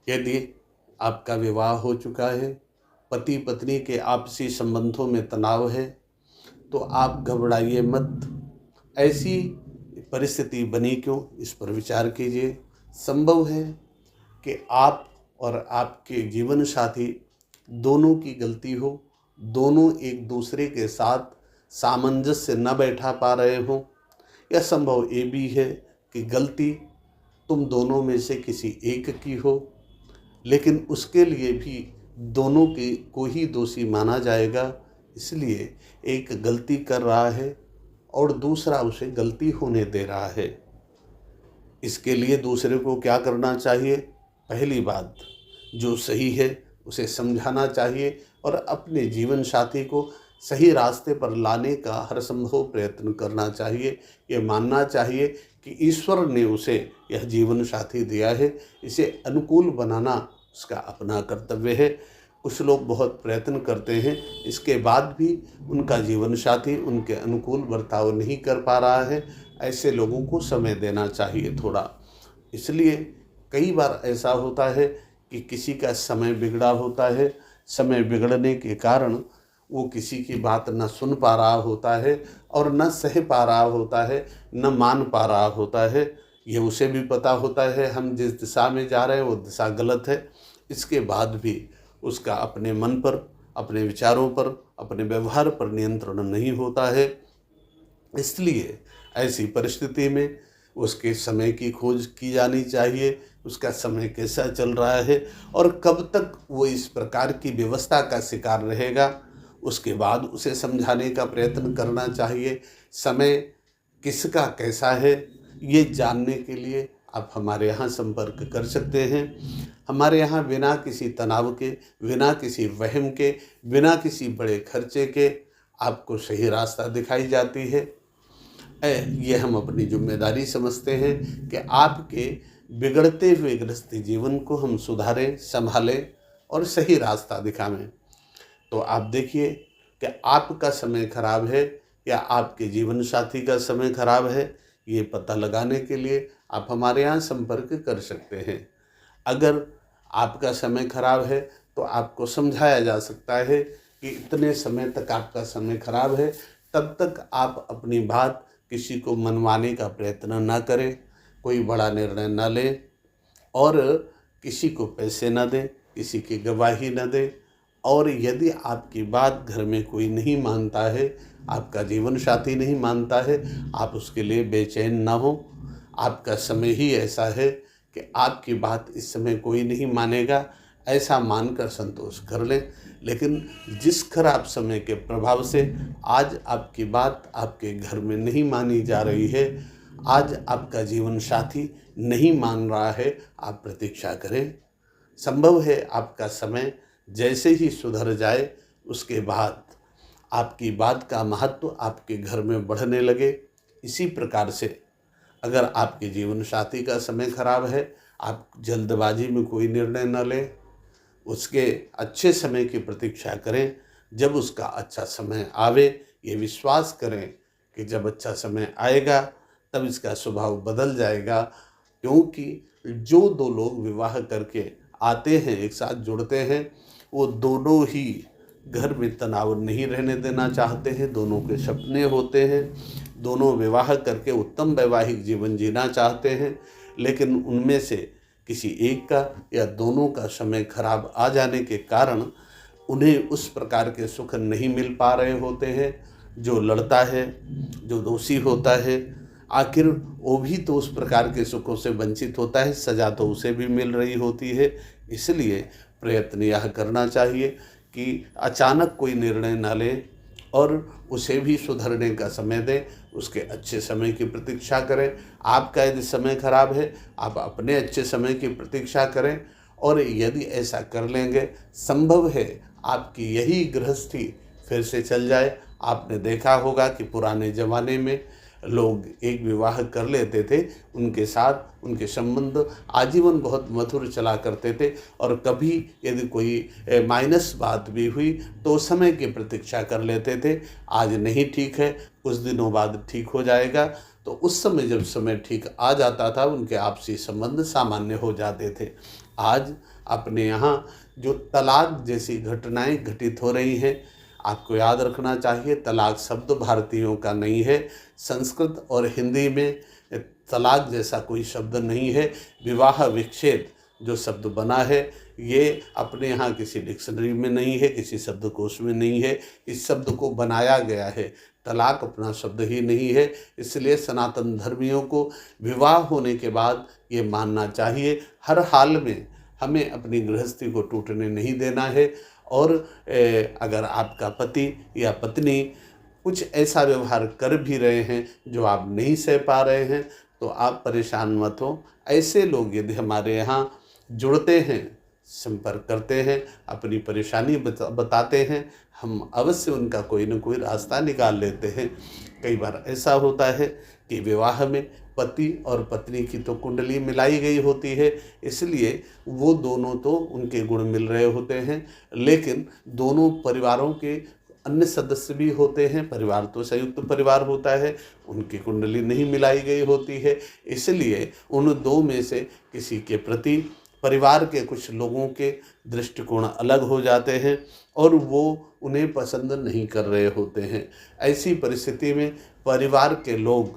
यदि आपका विवाह हो चुका है, पति पत्नी के आपसी संबंधों में तनाव है, तो आप घबराइए मत। ऐसी परिस्थिति बनी क्यों, इस पर विचार कीजिए। संभव है कि आप और आपके जीवन साथी दोनों की गलती हो, दोनों एक दूसरे के साथ सामंजस्य न बैठा पा रहे हों, या संभव ये भी है कि गलती तुम दोनों में से किसी एक की हो, लेकिन उसके लिए भी दोनों के को ही दोषी माना जाएगा। इसलिए एक गलती कर रहा है और दूसरा उसे गलती होने दे रहा है। इसके लिए दूसरे को क्या करना चाहिए? पहली बात, जो सही है उसे समझाना चाहिए और अपने जीवन साथी को सही रास्ते पर लाने का हर संभव प्रयत्न करना चाहिए। ये मानना चाहिए कि ईश्वर ने उसे यह जीवन साथी दिया है, इसे अनुकूल बनाना उसका अपना कर्तव्य है। कुछ लोग बहुत प्रयत्न करते हैं, इसके बाद भी उनका जीवन साथी उनके अनुकूल बर्ताव नहीं कर पा रहा है। ऐसे लोगों को समय देना चाहिए थोड़ा। इसलिए कई बार ऐसा होता है कि किसी का समय बिगड़ा होता है, समय बिगड़ने के कारण वो किसी की बात न सुन पा रहा होता है और न सह पा रहा होता है, न मान पा रहा होता है। ये उसे भी पता होता है हम जिस दिशा में जा रहे हैं वो दिशा गलत है, इसके बाद भी उसका अपने मन पर, अपने विचारों पर, अपने व्यवहार पर नियंत्रण नहीं होता है। इसलिए ऐसी परिस्थिति में उसके समय की खोज की जानी चाहिए, उसका समय कैसा चल रहा है और कब तक वो इस प्रकार की व्यवस्था का शिकार रहेगा। उसके बाद उसे समझाने का प्रयत्न करना चाहिए। समय किसका कैसा है, ये जानने के लिए आप हमारे यहाँ संपर्क कर सकते हैं। हमारे यहाँ बिना किसी तनाव के, बिना किसी वहम के, बिना किसी बड़े खर्चे के आपको सही रास्ता दिखाई जाती है। ये हम अपनी जिम्मेदारी समझते हैं कि आपके बिगड़ते हुए गृहस्थी जीवन को हम सुधारें, संभालें और सही रास्ता दिखावें। तो आप देखिए कि आपका समय खराब है या आपके जीवन साथी का समय खराब है, ये पता लगाने के लिए आप हमारे यहाँ संपर्क कर सकते हैं। अगर आपका समय खराब है तो आपको समझाया जा सकता है कि इतने समय तक आपका समय खराब है, तब तक आप अपनी बात किसी को मनवाने का प्रयत्न ना करें, कोई बड़ा निर्णय ना लें और किसी को पैसे न दें, किसी की गवाही न दें। और यदि आपकी बात घर में कोई नहीं मानता है, आपका जीवन साथी नहीं मानता है, आप उसके लिए बेचैन ना हो। आपका समय ही ऐसा है कि आपकी बात इस समय कोई नहीं मानेगा, ऐसा मानकर संतोष कर लें। लेकिन जिस खराब समय के प्रभाव से आज आपकी बात आपके घर में नहीं मानी जा रही है, आज आपका जीवन साथी नहीं मान रहा है, आप प्रतीक्षा करें। संभव है आपका समय जैसे ही सुधर जाए, उसके बाद आपकी बात का महत्व आपके घर में बढ़ने लगे। इसी प्रकार से अगर आपके जीवन साथी का समय खराब है, आप जल्दबाजी में कोई निर्णय न लें, उसके अच्छे समय की प्रतीक्षा करें। जब उसका अच्छा समय आवे, ये विश्वास करें कि जब अच्छा समय आएगा तब इसका स्वभाव बदल जाएगा। क्योंकि जो दो लोग विवाह करके आते हैं, एक साथ जुड़ते हैं, वो दोनों ही घर में तनाव नहीं रहने देना चाहते हैं। दोनों के सपने होते हैं, दोनों विवाह करके उत्तम वैवाहिक जीवन जीना चाहते हैं, लेकिन उनमें से किसी एक का या दोनों का समय खराब आ जाने के कारण उन्हें उस प्रकार के सुख नहीं मिल पा रहे होते हैं। जो लड़ता है, जो दोषी होता है, आखिर वो भी तो उस प्रकार के सुखों से वंचित होता है, सजा तो उसे भी मिल रही होती है। इसलिए प्रयत्न यह करना चाहिए कि अचानक कोई निर्णय न लें और उसे भी सुधरने का समय दें, उसके अच्छे समय की प्रतीक्षा करें। आपका यदि समय खराब है, आप अपने अच्छे समय की प्रतीक्षा करें और यदि ऐसा कर लेंगे, संभव है आपकी यही गृहस्थी फिर से चल जाए। आपने देखा होगा कि पुराने ज़माने में लोग एक विवाह कर लेते थे, उनके साथ उनके संबंध आजीवन बहुत मधुर चला करते थे और कभी यदि कोई माइनस बात भी हुई तो समय की प्रतीक्षा कर लेते थे। आज नहीं ठीक है, कुछ दिनों बाद ठीक हो जाएगा। तो उस समय जब समय ठीक आ जाता था, उनके आपसी संबंध सामान्य हो जाते थे। आज अपने यहाँ जो तलाक जैसी घटनाएं घटित हो रही हैं, आपको याद रखना चाहिए तलाक शब्द भारतीयों का नहीं है। संस्कृत और हिंदी में तलाक जैसा कोई शब्द नहीं है। विवाह विच्छेद जो शब्द बना है ये अपने यहाँ किसी डिक्शनरी में नहीं है, किसी शब्दकोश में नहीं है। इस शब्द को बनाया गया है, तलाक अपना शब्द ही नहीं है। इसलिए सनातन धर्मियों को विवाह होने के बाद ये मानना चाहिए हर हाल में हमें अपनी गृहस्थी को टूटने नहीं देना है। और अगर आपका पति या पत्नी कुछ ऐसा व्यवहार कर भी रहे हैं जो आप नहीं सह पा रहे हैं तो आप परेशान मत हो। ऐसे लोग यदि हमारे यहाँ जुड़ते हैं, संपर्क करते हैं, अपनी परेशानी बताते हैं, हम अवश्य उनका कोई न कोई रास्ता निकाल लेते हैं। कई बार ऐसा होता है कि विवाह में पति और पत्नी की तो कुंडली मिलाई गई होती है, इसलिए वो दोनों तो उनके गुण मिल रहे होते हैं, लेकिन दोनों परिवारों के अन्य सदस्य भी होते हैं। परिवार तो संयुक्त परिवार होता है, उनकी कुंडली नहीं मिलाई गई होती है। इसलिए उन दो में से किसी के प्रति परिवार के कुछ लोगों के दृष्टिकोण अलग हो जाते हैं और वो उन्हें पसंद नहीं कर रहे होते हैं। ऐसी परिस्थिति में परिवार के लोग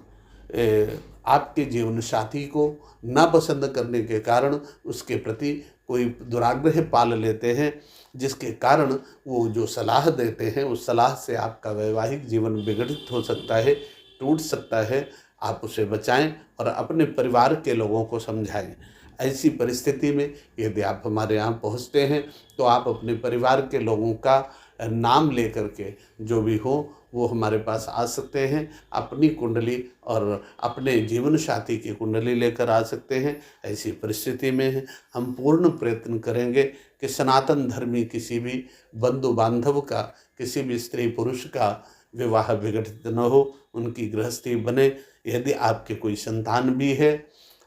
आपके जीवन साथी को नापसंद करने के कारण उसके प्रति कोई दुराग्रह पाल लेते हैं, जिसके कारण वो जो सलाह देते हैं उस सलाह से आपका वैवाहिक जीवन विघटित हो सकता है, टूट सकता है। आप उसे बचाएं और अपने परिवार के लोगों को समझाएं। ऐसी परिस्थिति में यदि आप हमारे यहाँ पहुँचते हैं तो आप अपने परिवार के लोगों का नाम लेकर के जो भी हो वो हमारे पास आ सकते हैं। अपनी कुंडली और अपने जीवन साथी की कुंडली लेकर आ सकते हैं। ऐसी परिस्थिति में हम पूर्ण प्रयत्न करेंगे कि सनातन धर्मी किसी भी बंधु बांधव का, किसी भी स्त्री पुरुष का विवाह विघटित न हो, उनकी गृहस्थी बने। यदि आपके कोई संतान भी है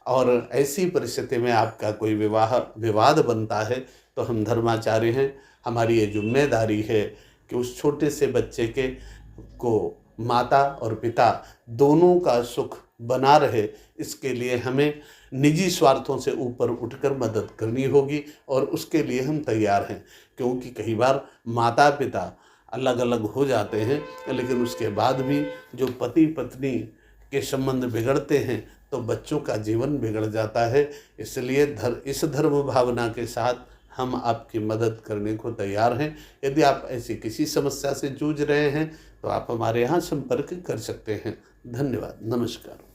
और ऐसी परिस्थिति में आपका कोई विवाह विवाद बनता है तो हम धर्माचार्य हैं, हमारी ये जिम्मेदारी है कि उस छोटे से बच्चे के को माता और पिता दोनों का सुख बना रहे, इसके लिए हमें निजी स्वार्थों से ऊपर उठकर मदद करनी होगी और उसके लिए हम तैयार हैं। क्योंकि कई बार माता पिता अलग अलग हो जाते हैं, लेकिन उसके बाद भी जो पति पत्नी के संबंध बिगड़ते हैं तो बच्चों का जीवन बिगड़ जाता है। इसलिए इस धर्म भावना के साथ हम आपकी मदद करने को तैयार हैं। यदि आप ऐसी किसी समस्या से जूझ रहे हैं तो आप हमारे यहाँ संपर्क कर सकते हैं। धन्यवाद, नमस्कार।